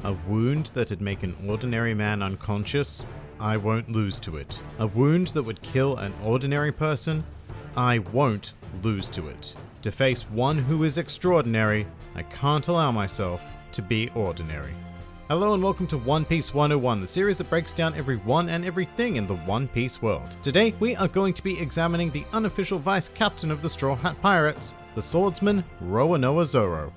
A wound that'd make an ordinary man unconscious? I won't lose to it. A wound that would kill an ordinary person? I won't lose to it. To face one who is extraordinary, I can't allow myself to be ordinary. Hello and welcome to One Piece 101, the series that breaks down everyone and everything in the One Piece world. Today, we are going to be examining the unofficial vice captain of the Straw Hat Pirates, the swordsman Roronoa Zoro.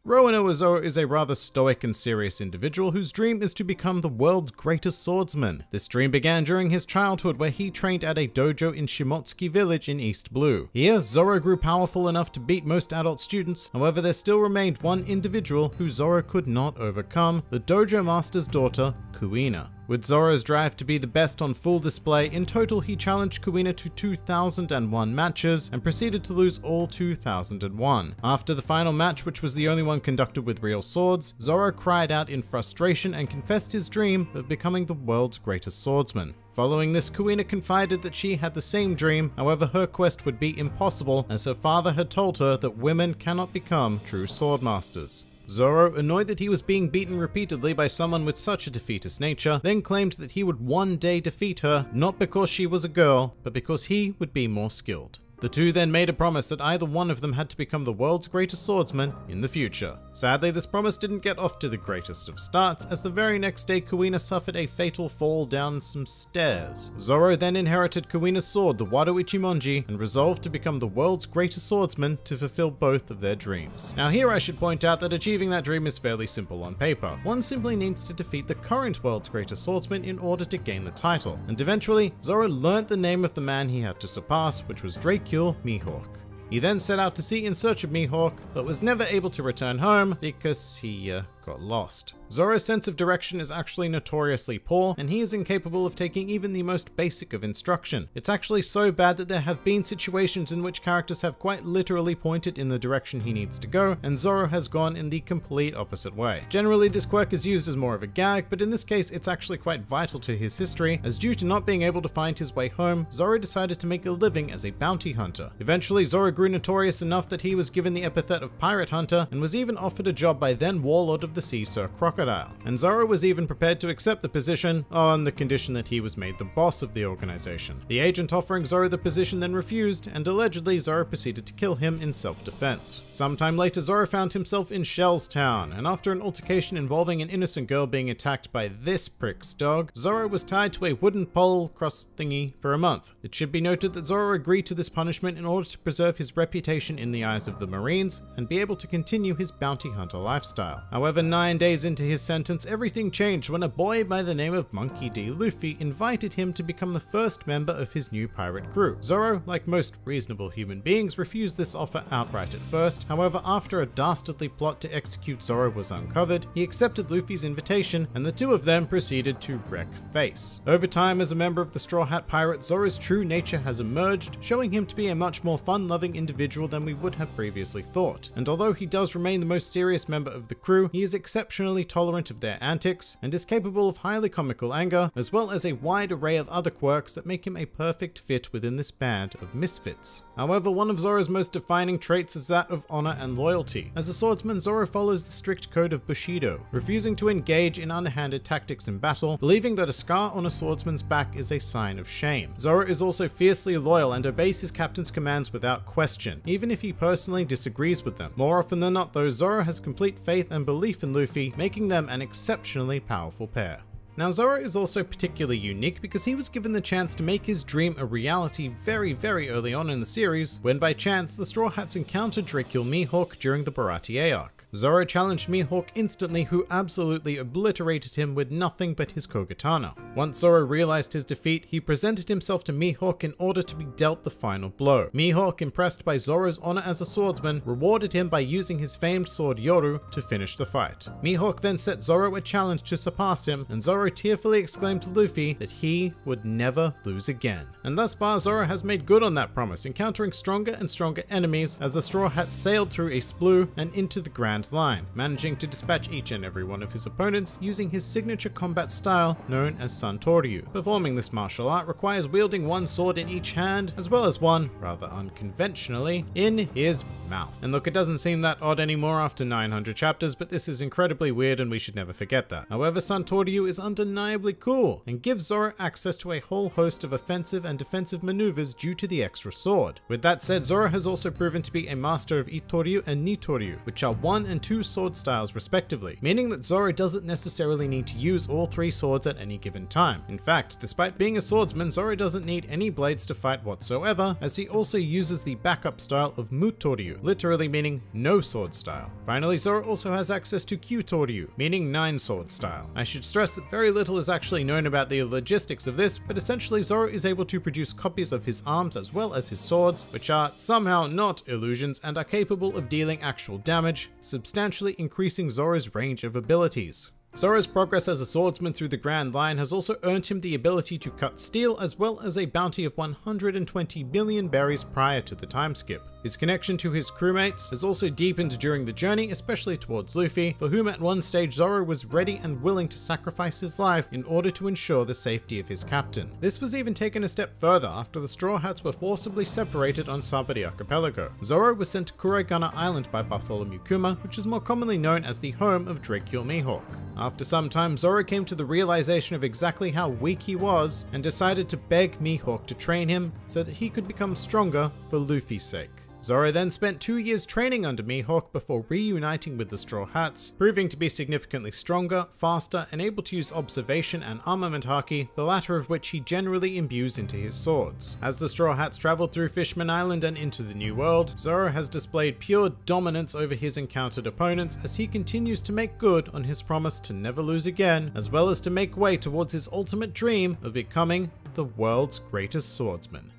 Roronoa Zoro is a rather stoic and serious individual whose dream is to become the world's greatest swordsman. This dream began during his childhood, where he trained at a dojo in Shimotsuki village in East Blue. Here, Zoro grew powerful enough to beat most adult students. However, there still remained one individual who Zoro could not overcome, the dojo master's daughter, Kuina. With Zoro's drive to be the best on full display, in total he challenged Kuina to 2001 matches and proceeded to lose all 2001. After the final match, which was the only one conducted with real swords, Zoro cried out in frustration and confessed his dream of becoming the world's greatest swordsman. Following this, Kuina confided that she had the same dream, however her quest would be impossible as her father had told her that women cannot become true swordmasters. Zoro, annoyed that he was being beaten repeatedly by someone with such a defeatist nature, then claimed that he would one day defeat her, not because she was a girl, but because he would be more skilled. The two then made a promise that either one of them had to become the world's greatest swordsman in the future. Sadly, this promise didn't get off to the greatest of starts, as the very next day Kuina suffered a fatal fall down some stairs. Zoro then inherited Kuina's sword, the Wado Ichimonji, and resolved to become the world's greatest swordsman to fulfill both of their dreams. Now here I should point out that achieving that dream is fairly simple on paper. One simply needs to defeat the current world's greatest swordsman in order to gain the title. And eventually, Zoro learnt the name of the man he had to surpass, which was Dracula Mihawk. He then set out to sea in search of Mihawk, but was never able to return home because he got lost. Zoro's sense of direction is actually notoriously poor, and he is incapable of taking even the most basic of instruction. It's actually so bad that there have been situations in which characters have quite literally pointed in the direction he needs to go, and Zoro has gone in the complete opposite way. Generally, this quirk is used as more of a gag, but in this case it's actually quite vital to his history, as due to not being able to find his way home, Zoro decided to make a living as a bounty hunter. Eventually, Zoro grew notorious enough that he was given the epithet of Pirate Hunter, and was even offered a job by then Warlord of the Sea, Sir Crocodile. And Zoro was even prepared to accept the position on the condition that he was made the boss of the organization. The agent offering Zoro the position then refused, and allegedly Zoro proceeded to kill him in self-defense. Sometime later, Zoro found himself in Shell's Town, and after an altercation involving an innocent girl being attacked by this prick's dog, Zoro was tied to a wooden pole cross thingy for a month. It should be noted that Zoro agreed to this punishment in order to preserve his reputation in the eyes of the Marines and be able to continue his bounty hunter lifestyle. However, 9 days into his sentence, everything changed when a boy by the name of Monkey D. Luffy invited him to become the first member of his new pirate crew. Zoro, like most reasonable human beings, refused this offer outright at first. However, after a dastardly plot to execute Zoro was uncovered, he accepted Luffy's invitation, and the two of them proceeded to wreck face. Over time, as a member of the Straw Hat Pirates, Zoro's true nature has emerged, showing him to be a much more fun-loving individual than we would have previously thought. And although he does remain the most serious member of the crew, he is exceptionally tolerant of their antics, and is capable of highly comical anger, as well as a wide array of other quirks that make him a perfect fit within this band of misfits. However, one of Zoro's most defining traits is that of honor and loyalty. As a swordsman, Zoro follows the strict code of Bushido, refusing to engage in underhanded tactics in battle, believing that a scar on a swordsman's back is a sign of shame. Zoro is also fiercely loyal and obeys his captain's commands without question, even if he personally disagrees with them. More often than not though, Zoro has complete faith and belief in Luffy, making them an exceptionally powerful pair. Now, Zoro is also particularly unique because he was given the chance to make his dream a reality very early on in the series, when by chance the Straw Hats encountered Dracula Mihawk during the Baratie arc. Zoro challenged Mihawk instantly, who absolutely obliterated him with nothing but his Kogatana. Once Zoro realized his defeat, he presented himself to Mihawk in order to be dealt the final blow. Mihawk, impressed by Zoro's honor as a swordsman, rewarded him by using his famed sword Yoru to finish the fight. Mihawk then set Zoro a challenge to surpass him, and Zoro tearfully exclaimed to Luffy that he would never lose again. And thus far, Zoro has made good on that promise, encountering stronger and stronger enemies as the Straw Hats sailed through East Blue and into the Grand front line, managing to dispatch each and every one of his opponents using his signature combat style known as Santoryu. Performing this martial art requires wielding one sword in each hand, as well as one, rather unconventionally, in his mouth. And look, it doesn't seem that odd anymore after 900 chapters, but this is incredibly weird and we should never forget that. However, Santoryu is undeniably cool and gives Zoro access to a whole host of offensive and defensive maneuvers due to the extra sword. With that said, Zoro has also proven to be a master of Itoryu and Nitoryu, which are 1 and 2 sword styles respectively, meaning that Zoro doesn't necessarily need to use all 3 swords at any given time. In fact, despite being a swordsman, Zoro doesn't need any blades to fight whatsoever, as he also uses the backup style of Mutoryu, literally meaning no sword style. Finally, Zoro also has access to Kyutoryu, meaning 9 sword style. I should stress that very little is actually known about the logistics of this, but essentially Zoro is able to produce copies of his arms as well as his swords, which are somehow not illusions and are capable of dealing actual damage, substantially increasing Zoro's range of abilities. Zoro's progress as a swordsman through the Grand Line has also earned him the ability to cut steel, as well as a bounty of 120 billion berries prior to the time skip. His connection to his crewmates has also deepened during the journey, especially towards Luffy, for whom at one stage Zoro was ready and willing to sacrifice his life in order to ensure the safety of his captain. This was even taken a step further after the Straw Hats were forcibly separated on Sabari Archipelago. Zoro was sent to Kuraigana Island by Bartholomew Kuma, which is more commonly known as the home of Drakegil Mihawk. After some time, Zoro came to the realization of exactly how weak he was and decided to beg Mihawk to train him so that he could become stronger for Luffy's sake. Zoro then spent 2 years training under Mihawk before reuniting with the Straw Hats, proving to be significantly stronger, faster, and able to use observation and armament haki, the latter of which he generally imbues into his swords. As the Straw Hats traveled through Fishman Island and into the New World, Zoro has displayed pure dominance over his encountered opponents as he continues to make good on his promise to never lose again, as well as to make way towards his ultimate dream of becoming the world's greatest swordsman.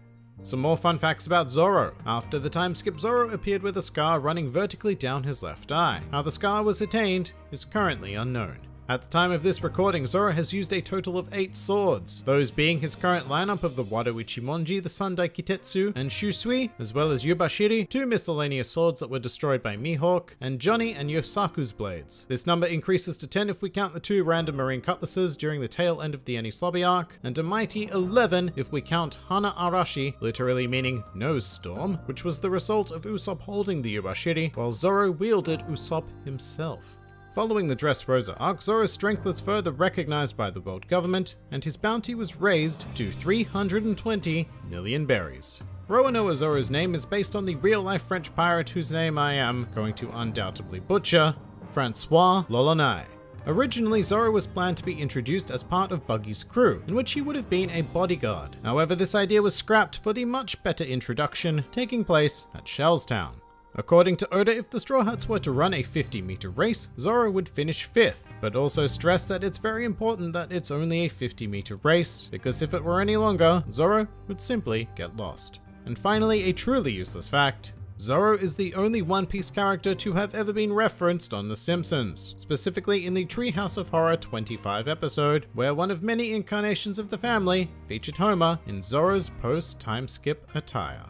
Some more fun facts about Zoro. After the time skip, Zoro appeared with a scar running vertically down his left eye. How the scar was attained is currently unknown. At the time of this recording, Zoro has used a total of 8 swords, those being his current lineup of the Wado Ichimonji, the Sandai Kitetsu, and Shusui, as well as Yubashiri, 2 miscellaneous swords that were destroyed by Mihawk, and Johnny and Yosaku's blades. This number increases to 10 if we count the 2 random marine cutlasses during the tail end of the Enies Lobby arc, and a mighty 11 if we count Hana Arashi, literally meaning nose storm, which was the result of Usopp holding the Yubashiri, while Zoro wielded Usopp himself. Following the Dressrosa arc, Zoro's strength was further recognized by the world government, and his bounty was raised to 320 million berries. Roronoa Zoro's name is based on the real-life French pirate whose name I am going to undoubtedly butcher, Francois Lolonai. Originally, Zoro was planned to be introduced as part of Buggy's crew, in which he would have been a bodyguard. However, this idea was scrapped for the much better introduction taking place at Shellstown. According to Oda, if the Straw Hats were to run a 50-meter race, Zoro would finish 5th, but also stressed that it's very important that it's only a 50-meter race, because if it were any longer, Zoro would simply get lost. And finally, a truly useless fact: Zoro is the only One Piece character to have ever been referenced on The Simpsons, specifically in the Treehouse of Horror 25 episode, where one of many incarnations of the family featured Homer in Zoro's post-time skip attire.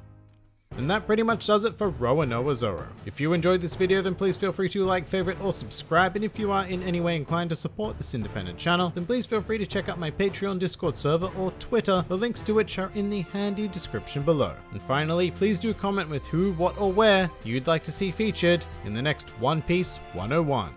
And that pretty much does it for Roronoa Zoro. If you enjoyed this video, then please feel free to like, favorite, or subscribe, and if you are in any way inclined to support this independent channel, then please feel free to check out my Patreon, Discord server, or Twitter, the links to which are in the handy description below. And finally, please do comment with who, what, or where you'd like to see featured in the next One Piece 101.